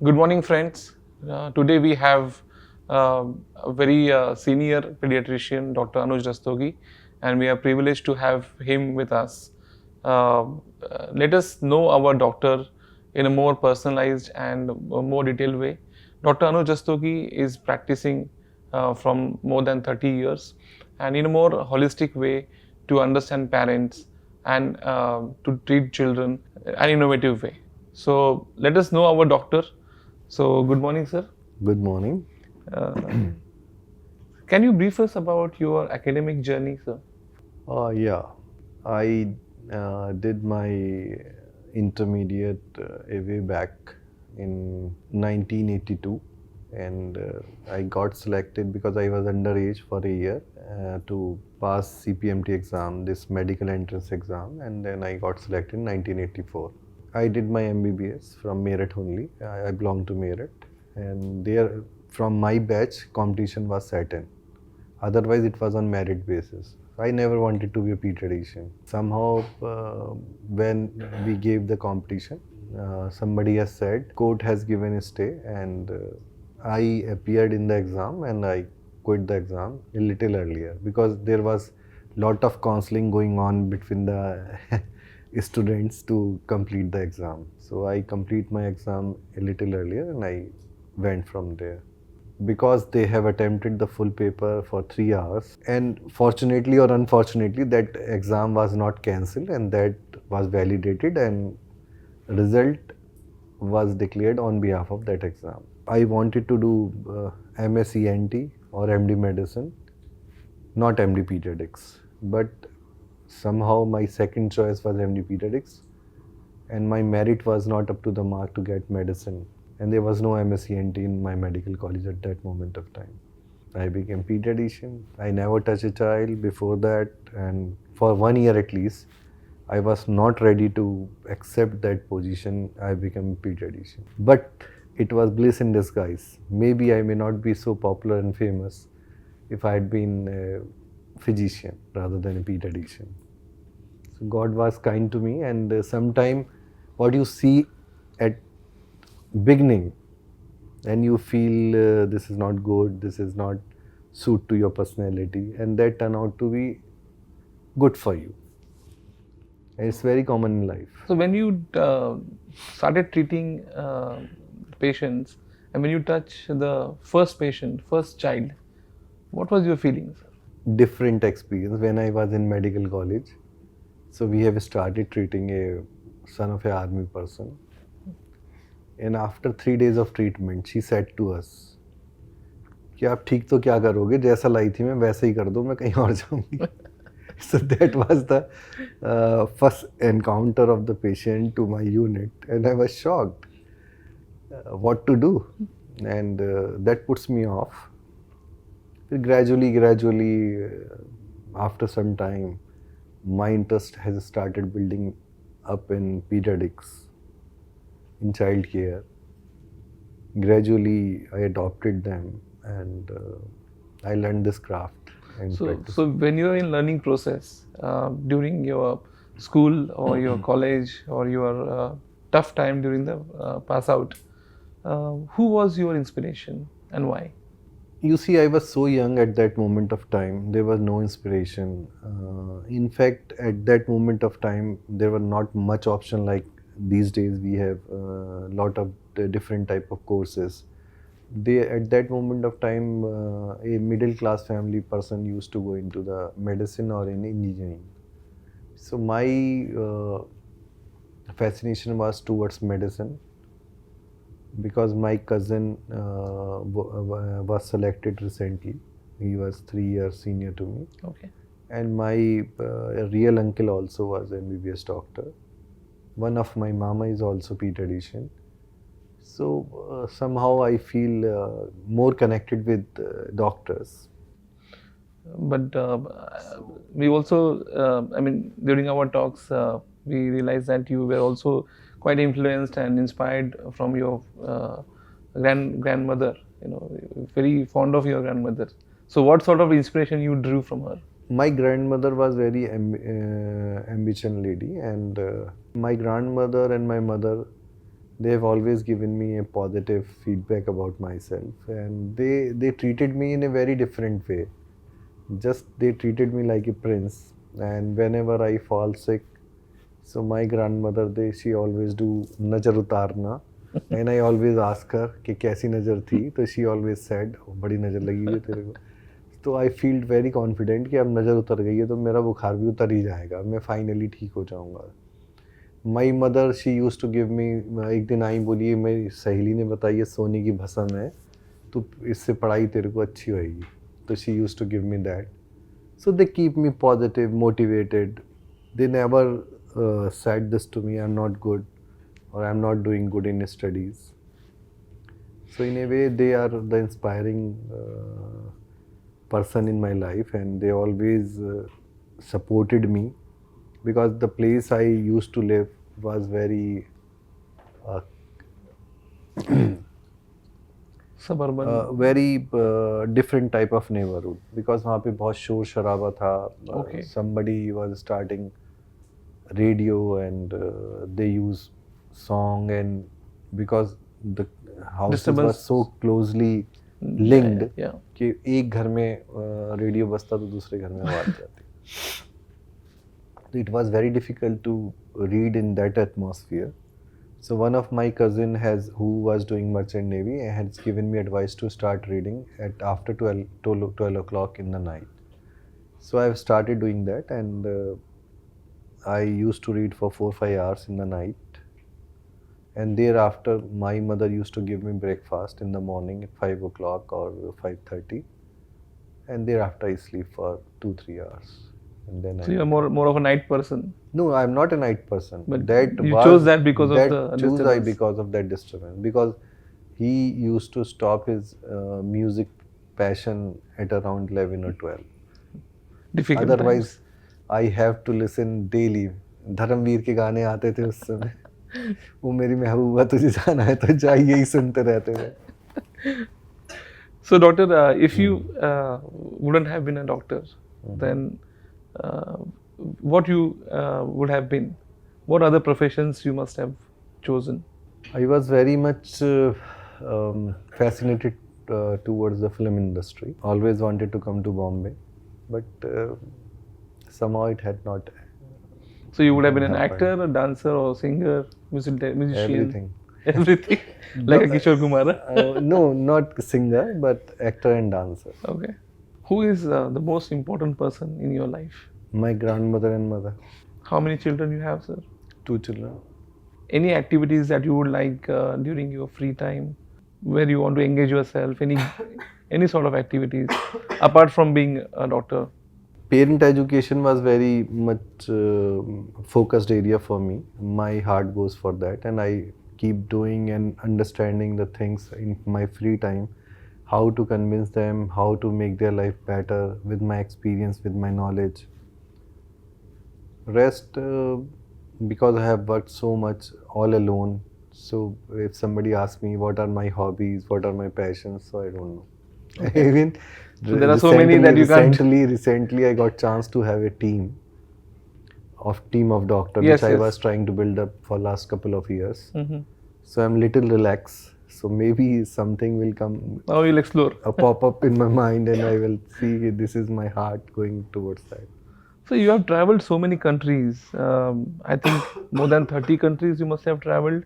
Good morning, friends. Today we have a very senior pediatrician, Dr. Anuj Rastogi, and we are privileged to have him with us. Let us know our doctor in a more personalized and a more detailed way. Dr. Anuj Rastogi is practicing from more than 30 years and in a more holistic way to understand parents and to treat children an innovative way. So let us know our doctor. So, good morning, sir. Good morning. Uh, can you brief us about your academic journey, sir? Yeah, I did my intermediate way back in 1982, and I got selected because I was underage for a year to pass CPMT exam, this medical entrance exam, and then I got selected in 1984. I did my MBBS from Meerut only. I belong to Meerut, and there from my batch competition was set in. Otherwise, it was on merit basis. I never wanted to be a pediatrician. Somehow, when we gave the competition, somebody has said court has given a stay, and I appeared in the exam and I quit the exam a little earlier because there was lot of counseling going on between the students to complete the exam. So I complete my exam a little earlier and I went from there because they have attempted the full paper for 3 hours, and fortunately or unfortunately that exam was not cancelled and that was validated and result was declared on behalf of that exam. I wanted to do MSc ENT or MD medicine, not MD pediatrics, but somehow my second choice was MD pediatrics and my merit was not up to the mark to get medicine, and there was no MSc ENT in my medical college at that moment of time. I became pediatrician. I never touched a child before that, and for 1 year at least, I was not ready to accept that position. I became a pediatrician. But it was bliss in disguise. Maybe I may not be so popular and famous if I had been a physician rather than a pediatrician. So God was kind to me, and sometime what you see at beginning and you feel this is not good, this is not suit to your personality, and that turn out to be good for you. And it's very common in life. So, when you started treating patients and when you touch the first patient, first child, what was your feelings? Different experience when I was in medical college. So we have started treating a son of a army person. And after 3 days of treatment, she said to us, कि आप ठीक तो क्या करोगे, जैसा लाई थी मैं वैसे ही कर दो, मैं कहीं और जाऊंगी. So that was the first encounter of the patient to my unit, and I was shocked what to do, and that puts me off. Gradually, after some time, my interest has started building up in pediatrics, in child care. Gradually, I adopted them, and I learned this craft. And So when you are in learning process during your school or your college or your tough time during the pass out, who was your inspiration and why? you see, I was so young at that moment of time. There was no inspiration. In fact, at that moment of time, there were not much option like these days. We have a lot of different type of courses. At that moment of time, a middle class family person used to go into the medicine or in engineering. So my fascination was towards medicine because my cousin was selected recently. He was 3 years senior to me. Okay. And my real uncle also was MBBS doctor. One of my mama is also pediatrician. So somehow I feel more connected with doctors. But we also, I mean, during our talks, we realized that you were also quite influenced and inspired from your grandmother. You know, very fond of your grandmother. So, what sort of inspiration you drew from her? My grandmother was very ambition lady, and my grandmother and my mother They have always given me a positive feedback about myself, and they treated me in a very different way. Just they treated me like a prince, and whenever I fall sick, so my grandmother, she always do nazar utarna, and I always ask her कि कैसी नज़र थी, तो she always said बड़ी नज़र लगी है तेरे को. तो I feel very confident कि अब नज़र उतर गई है तो मेरा बुखार भी उतर ही जाएगा, मैं फाइनली ठीक हो जाऊंगा. My mother she use to give me, एक दिन आई बोली मेरी सहेली ने बताई ये सोने की भस्म है, तो इससे पढ़ाई तेरे को अच्छी होएगी, तो she use to give me that. So they keep me positive, motivated. They never said this to me, I'm not good or I'm not doing good in studies. So in a way they are the inspiring person in my life, and they always supported me, because the place I used to live was very uh, very different type of neighborhood, because वहाँ पे बहुत शोर शराबा था. Okay. Somebody was starting radio, and they use song, and because the houses were Disturbance. so closely linked, Yeah. कि एक घर में रेडियो बजता तो दूसरे घर में आवाज जाती. It was very difficult to read in that atmosphere. So one of my cousin who was doing merchant navy, has given me advice to start reading at after 12 o'clock in the night. So I've started doing that, and I used to read for 4-5 hours in the night. And thereafter, my mother used to give me breakfast in the morning at 5 o'clock or 5:30. And thereafter I sleep for 2-3 hours. And then So you're more of a night person. No, I'm not a night person. But that you was, chose that because of that the chose I disturbance. because of that disturbance. Because he used to stop his music passion at around 11 or 12. Difficult Otherwise, times. I have to listen daily. Dharmveer के गाने आते थे उस समय. वो मेरी महबूबा तुझे जाना है तो जा, यही सुनते रहते थे. So doctor, if you wouldn't have been a doctor, then what you would have been? What other professions you must have chosen? I was very much fascinated towards the film industry. Always wanted to come to Bombay, but somehow it had not. So you would have been an happened. actor, a dancer, or singer, musician. Everything. Everything. Like a Kishore Kumar. No, not singer, but actor and dancer. Okay. Who is the most important person in your life? My grandmother and mother. How many children you have, sir? 2 children. Any activities that you would like during your free time, where you want to engage yourself? Any sort of activities apart from being a doctor? Parent education was very much focused area for me. My heart goes for that, and I keep doing and understanding the things in my free time, how to convince them, how to make their life better with my experience, with my knowledge. Rest, because I have worked so much all alone, so if somebody asks me what are my hobbies, what are my passions, so I don't know. Even So there are so many that you can't. Recently, I got chance to have a team of doctor, Yes, which I yes. was trying to build up for last couple of years. Mm-hmm. So I'm little relaxed. So maybe something will come, Now you'll explore. pop up in my mind, and I will see this is my heart going towards that. So you have traveled so many countries. I think more than 30 countries you must have traveled.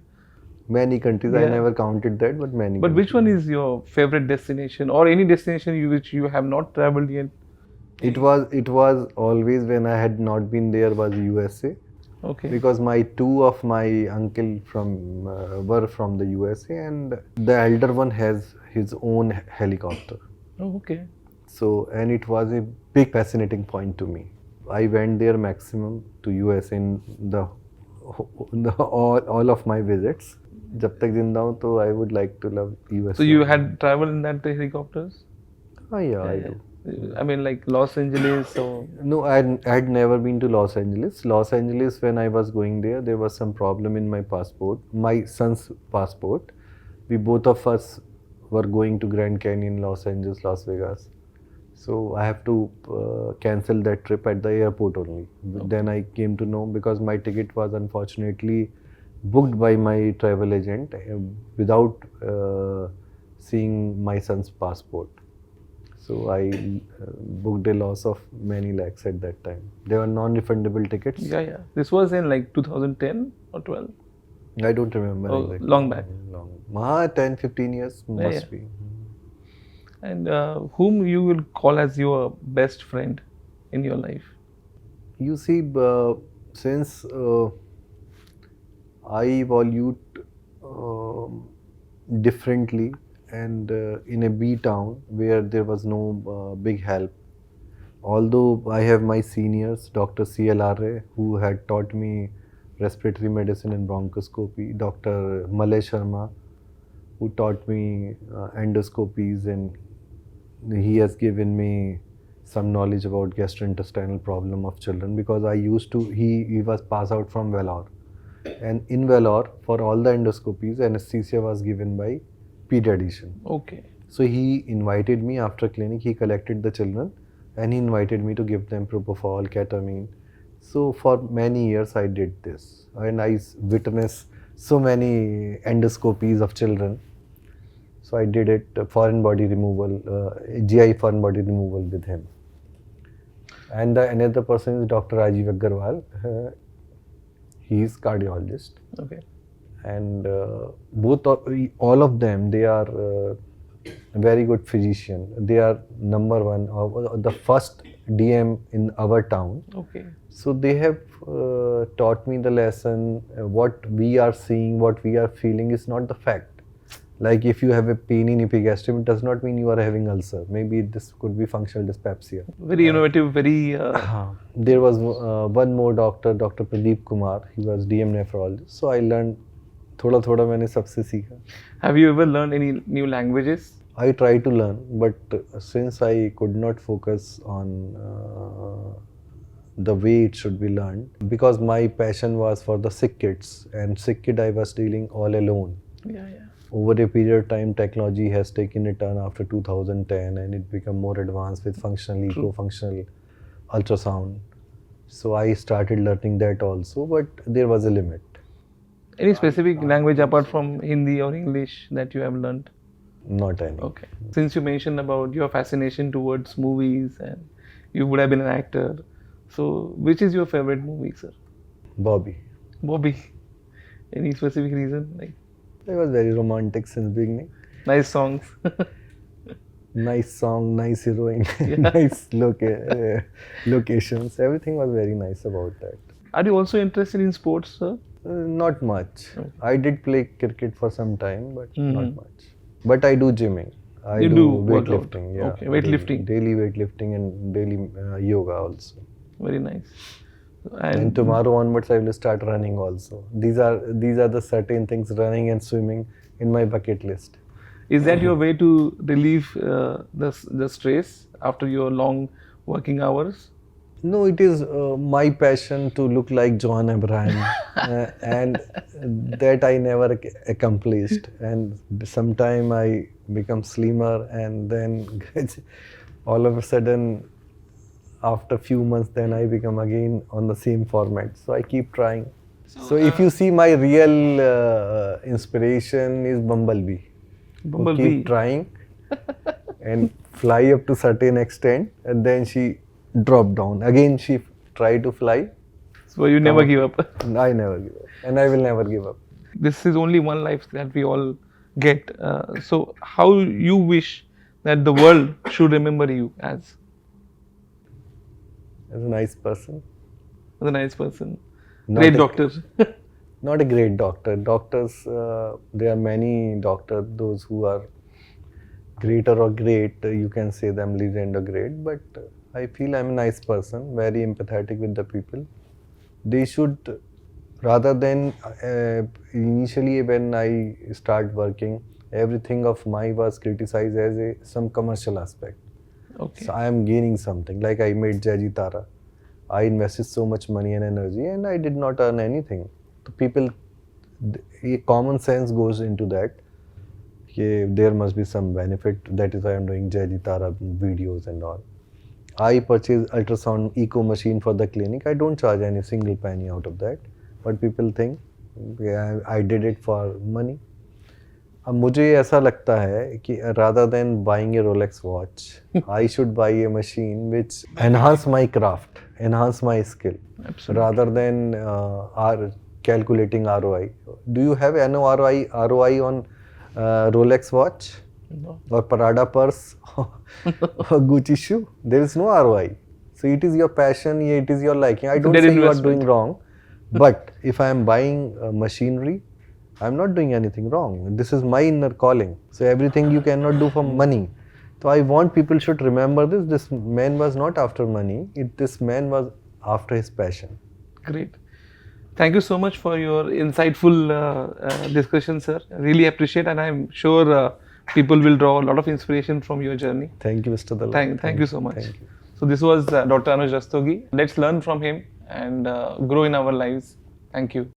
Many countries, I Yeah. never counted that, but many. But which countries. one is your favorite destination, or any destination which you have not traveled yet? It was always, when I had not been there, was USA. Okay. Because two of my uncle were from the USA, and the elder one has his own helicopter. Oh, okay. So, and it was a big fascinating point to me. I went there maximum to US in all of my visits. जब तक जिंदा हूँ, तो I would like to love USA. So you had traveled in that helicopters? Yeah, I do. I mean, like Los Angeles or... No, I had never been to Los Angeles. Los Angeles, when I was going there was some problem in my passport, my son's passport. We both of us were going to Grand Canyon, Los Angeles, Las Vegas. So I have to cancel that trip at the airport only. Okay. Then I came to know, because my ticket was unfortunately booked by my travel agent without seeing my son's passport. So I booked a loss of many lakhs at that time. They were non-refundable tickets. Yeah, yeah. This was in like 2010 or 12. I don't remember Oh, exactly. long back. Long. 10, 15 years must yeah. be. And whom you will call as your best friend in your life? You see, since I evolved differently and in a B town where there was no big help. Although I have my seniors, Dr. CLRA, who had taught me respiratory medicine and bronchoscopy, Dr. Malay Sharma, who taught me endoscopies, and he has given me some knowledge about gastrointestinal problem of children, because I used to, he was passed out from Vellore, and in Vellore for all the endoscopies anesthesia was given by pediatrician. Okay. So he invited me after clinic, he collected the children and he invited me to give them propofol, ketamine. So for many years I did this, and I witnessed so many endoscopies of children. So I did it foreign body removal, GI foreign body removal with him. And another person is Dr. Rajiv Agarwal. He is cardiologist. Okay. And all of them, they are very good physician. They are number one, the first DM in our town. Okay. So they have taught me the lesson. What we are seeing, what we are feeling is not the fact. Like if you have a pain in epigastrium, it does not mean you are having ulcer. Maybe this could be functional dyspepsia. Very innovative, very... There was one more doctor, Dr. Pradeep Kumar. He was DM nephrologist. So I learned थोड़ा मैंने सबसे सीखा. Have you ever learned any new languages? I try to learn, but since I could not focus on the way it should be learned, because my passion was for the sick kids, and sick kid I was dealing all alone. Yeah, yeah. Over a period of time, technology has taken a turn after 2010, and it became more advanced with functional, eco-functional ultrasound. So I started learning that also, but there was a limit. Any specific language apart from Hindi or English that you have learned? Not any. Okay. Since you mentioned about your fascination towards movies and you would have been an actor, so which is your favorite movie, sir? Bobby. Bobby. Any specific reason? Like, I was very romantic since beginning. nice songs. Nice song, nice heroine, Yeah. nice locations. Everything was very nice about that. Are you also interested in sports, sir? Not much. Okay. I did play cricket for some time, but Mhm. not much. But I do gymming. I You do do workout. weightlifting. Yeah. Okay, weightlifting. Daily weightlifting and daily yoga also. Very nice. And tomorrow onwards, I will start running also. These are the certain things, running and swimming, in my bucket list. Is that your way to relieve the stress after your long working hours? No, it is my passion to look like John Abraham, and that I never accomplished. And sometime I become slimmer, and then all of a sudden, after few months, then I become again on the same format. So I keep trying. So if you see, my real inspiration is Bumblebee. Who keep trying and fly up to certain extent, and then she dropped down. Again she tried to fly. So you never give up. I never give up, and I will never give up. This is only one life that we all get. So how you wish that the world should remember you as? As a nice person. As a nice person. Not Great a- doctor. Not a great doctor. Doctors, there are many doctors, those who are greater or great, you can say them legend or great, but I feel I'm a nice person, very empathetic with the people. They should, rather than initially when I start working, everything of mine was criticized as some commercial aspect. Okay. So I am gaining something, like I made Jaji Tara. I invested so much money and energy and I did not earn anything. The people, common sense goes into that. There must be some benefit. That is why I am doing Jaji Tara videos and all. I purchased ultrasound eco machine for the clinic. I don't charge any single penny out of that. But people think I did it for money. अब मुझे ऐसा लगता है कि rather than buying a Rolex watch, I should buy a machine which enhance my craft, enhance my skill, rather than calculating ROI. Do you have any ROI on Rolex watch? No. Or Prada purse or Gucci shoe? There is no ROI. So it is your passion, it is your liking. I don't say you are doing wrong, but if I am buying machinery, I am not doing anything wrong. This is my inner calling. So everything you cannot do for money. So I want people should remember this. This man was not after money. This man was after his passion. Great. Thank you so much for your insightful discussion, sir. Really appreciate, and I'm sure people will draw a lot of inspiration from your journey. Thank you, Mr. Dalal. Thank you so much. Thank you. So this was Dr. Anuj Rastogi. Let's learn from him and grow in our lives. Thank you.